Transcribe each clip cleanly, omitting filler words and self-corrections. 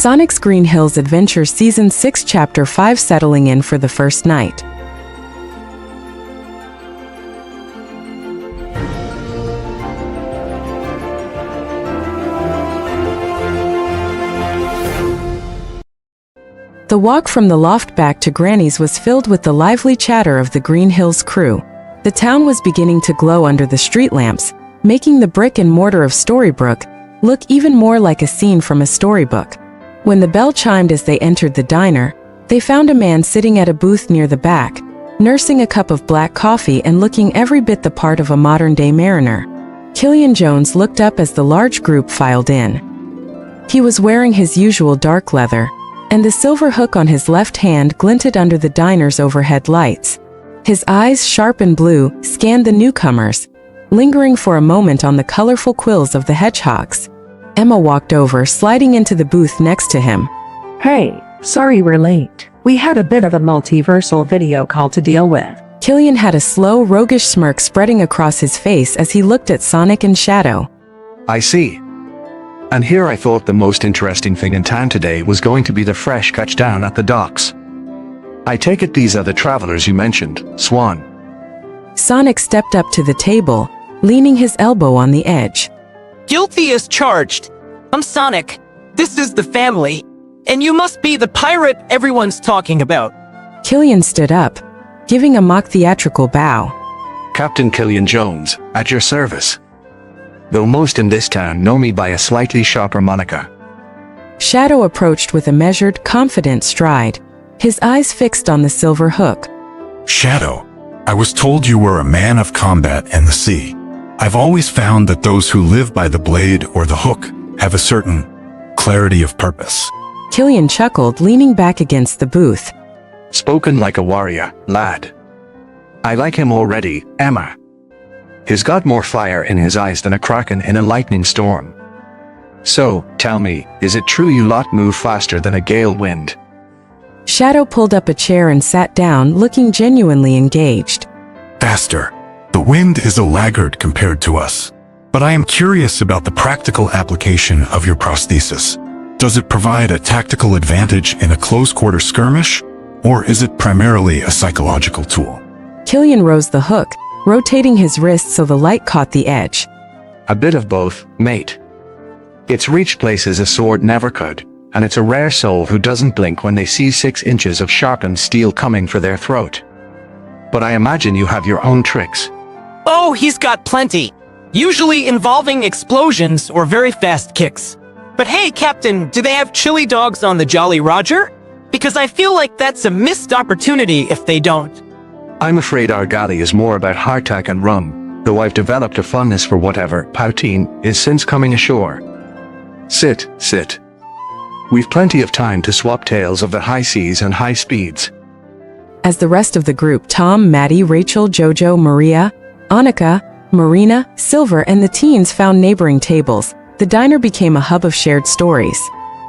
Sonic's Green Hills Adventure Season 6 Chapter 5 Settling in for the first night. The walk from the loft back to Granny's was filled with the lively chatter of the Green Hills crew. The town was beginning to glow under the street lamps, making the brick and mortar of Storybrooke look even more like a scene from a storybook. When the bell chimed as they entered the diner, they found a man sitting at a booth near the back, nursing a cup of black coffee and looking every bit the part of a modern-day mariner. Killian Jones looked up as the large group filed in. He was wearing his usual dark leather, and the silver hook on his left hand glinted under the diner's overhead lights. His eyes, sharp and blue, scanned the newcomers, lingering for a moment on the colorful quills of the hedgehogs. Emma walked over, sliding into the booth next to him. Hey, sorry we're late. We had a bit of a multiversal video call to deal with. Killian had a slow, roguish smirk spreading across his face as he looked at Sonic and Shadow. I see. And here I thought the most interesting thing in town today was going to be the fresh catch down at the docks. I take it these are the travelers you mentioned, Swan. Sonic stepped up to the table, leaning his elbow on the edge. Guilty as charged. I'm Sonic. This is the family. And you must be the pirate everyone's talking about. Killian stood up, giving a mock theatrical bow. Captain Killian Jones, at your service. Though most in this town know me by a slightly sharper moniker. Shadow approached with a measured, confident stride, his eyes fixed on the silver hook. Shadow, I was told you were a man of combat and the sea. I've always found that those who live by the blade or the hook have a certain clarity of purpose. Killian chuckled, leaning back against the booth. Spoken like a warrior, lad. I like him already, Emma. He's got more fire in his eyes than a kraken in a lightning storm. So, tell me, is it true you lot move faster than a gale wind? Shadow pulled up a chair and sat down, looking genuinely engaged. Faster. The wind is a laggard compared to us. But I am curious about the practical application of your prosthesis. Does it provide a tactical advantage in a close-quarter skirmish, or is it primarily a psychological tool? Killian rose the hook, rotating his wrist so the light caught the edge. A bit of both, mate. It's reached places a sword never could, and it's a rare soul who doesn't blink when they see 6 inches of sharpened steel coming for their throat. But I imagine you have your own tricks. Oh, he's got plenty. Usually involving explosions or very fast kicks. But hey, Captain, do they have chili dogs on the Jolly Roger? Because I feel like that's a missed opportunity if they don't. I'm afraid our galley is more about hardtack and rum, though I've developed a fondness for whatever poutine is since coming ashore. Sit, sit. We've plenty of time to swap tales of the high seas and high speeds. As the rest of the group, Tom, Maddie, Rachel, Jojo, Maria, Annika, Marina, Silver, and the teens found neighboring tables, the diner became a hub of shared stories.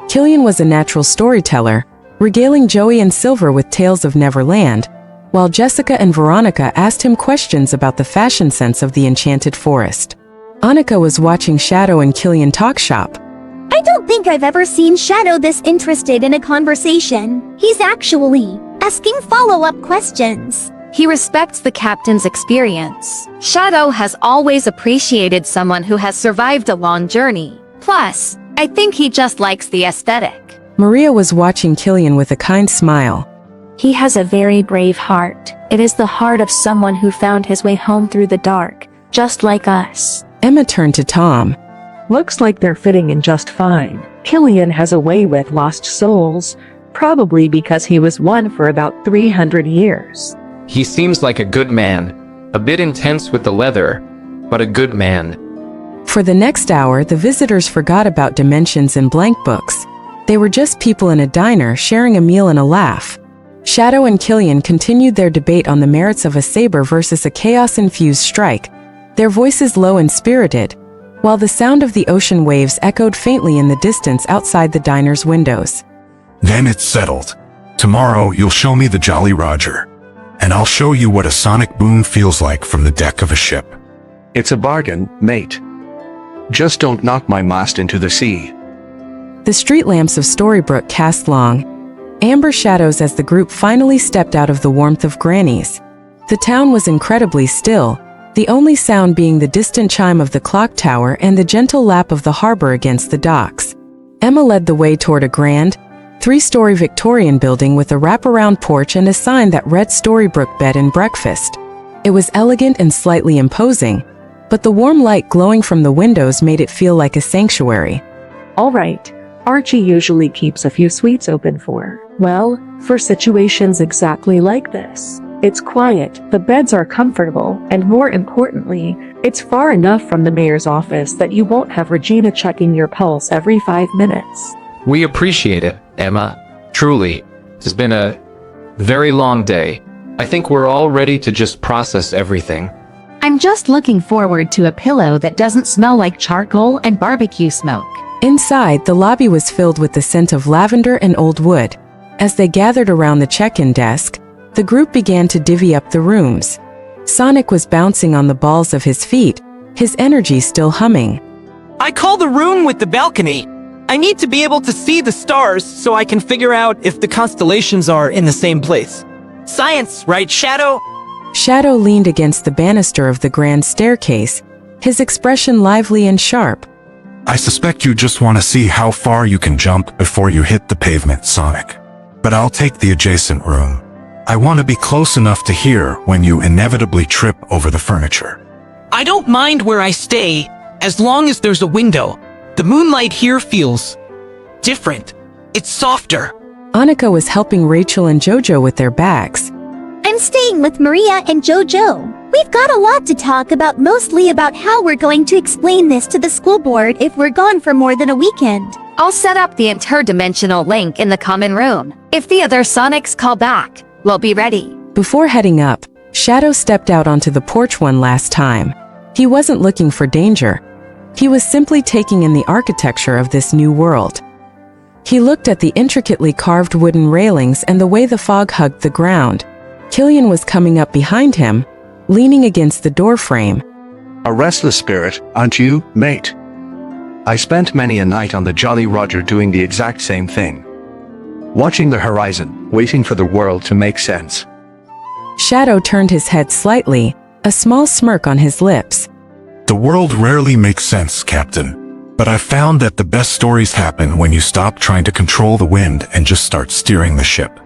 Killian was a natural storyteller, regaling Joey and Silver with tales of Neverland, while Jessica and Veronica asked him questions about the fashion sense of the Enchanted Forest. Annika was watching Shadow and Killian talk shop. I don't think I've ever seen Shadow this interested in a conversation. He's actually asking follow-up questions. He respects the captain's experience. Shadow has always appreciated someone who has survived a long journey. Plus, I think he just likes the aesthetic. Maria was watching Killian with a kind smile. He has a very brave heart. It is the heart of someone who found his way home through the dark, just like us. Emma turned to Tom. Looks like they're fitting in just fine. Killian has a way with lost souls, probably because he was one for about 300 years. He seems like a good man, a bit intense with the leather, but a good man. For the next hour, the visitors forgot about dimensions and blank books. They were just people in a diner sharing a meal and a laugh. Shadow and Killian continued their debate on the merits of a saber versus a chaos-infused strike, their voices low and spirited, while the sound of the ocean waves echoed faintly in the distance outside the diner's windows. Then it's settled. Tomorrow you'll show me the Jolly Roger, and I'll show you what a sonic boom feels like from the deck of a ship. It's a bargain, mate. Just don't knock my mast into the sea. The street lamps of Storybrooke cast long, amber shadows as the group finally stepped out of the warmth of Granny's. The town was incredibly still, the only sound being the distant chime of the clock tower and the gentle lap of the harbor against the docks. Emma led the way toward a grand, three-story Victorian building with a wraparound porch and a sign that read Storybrooke Bed and Breakfast. It was elegant and slightly imposing, but the warm light glowing from the windows made it feel like a sanctuary. All right, Archie usually keeps a few suites open for situations exactly like this. It's quiet, the beds are comfortable, and more importantly, it's far enough from the mayor's office that you won't have Regina checking your pulse every 5 minutes. We appreciate it, Emma. Truly, it's been a very long day. I think we're all ready to just process everything. I'm just looking forward to a pillow that doesn't smell like charcoal and barbecue smoke. Inside, the lobby was filled with the scent of lavender and old wood. As they gathered around the check-in desk, the group began to divvy up the rooms. Sonic was bouncing on the balls of his feet, his energy still humming. I call the room with the balcony. I need to be able to see the stars so I can figure out if the constellations are in the same place. Science, right, Shadow? Shadow leaned against the banister of the grand staircase, his expression lively and sharp. I suspect you just want to see how far you can jump before you hit the pavement, Sonic. But I'll take the adjacent room. I want to be close enough to hear when you inevitably trip over the furniture. I don't mind where I stay, as long as there's a window. The moonlight here feels different. It's softer. Annika was helping Rachel and Jojo with their bags. I'm staying with Maria and Jojo. We've got a lot to talk about, mostly about how we're going to explain this to the school board if we're gone for more than a weekend. I'll set up the interdimensional link in the common room. If the other Sonics call back, we'll be ready. Before heading up, Shadow stepped out onto the porch one last time. He wasn't looking for danger. He was simply taking in the architecture of this new world. He looked at the intricately carved wooden railings and the way the fog hugged the ground. Killian was coming up behind him, leaning against the doorframe. A restless spirit, aren't you, mate? I spent many a night on the Jolly Roger doing the exact same thing. Watching the horizon, waiting for the world to make sense. Shadow turned his head slightly, a small smirk on his lips. The world rarely makes sense, Captain. But I've found that the best stories happen when you stop trying to control the wind and just start steering the ship.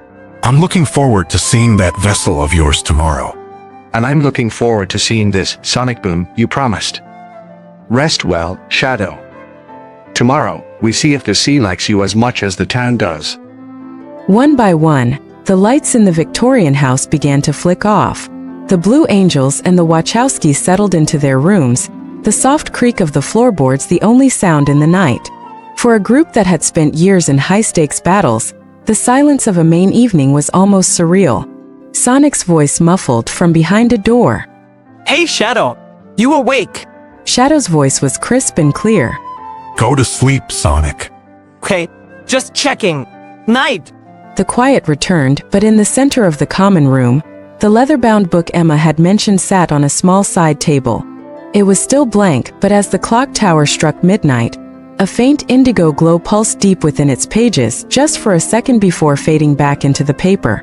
I'm looking forward to seeing that vessel of yours tomorrow. And I'm looking forward to seeing this sonic boom you promised. Rest well, Shadow. Tomorrow, we see if the sea likes you as much as the town does. One by one, the lights in the Victorian house began to flick off. The Blue Angels and the Wachowskis settled into their rooms, the soft creak of the floorboards the only sound in the night. For a group that had spent years in high-stakes battles, the silence of a Maine evening was almost surreal. Sonic's voice muffled from behind a door. Hey, Shadow, you awake? Shadow's voice was crisp and clear. Go to sleep, Sonic. Okay, just checking. Night. The quiet returned, but in the center of the common room, the leather-bound book Emma had mentioned sat on a small side table. It was still blank, but as the clock tower struck midnight, a faint indigo glow pulsed deep within its pages just for a second before fading back into the paper.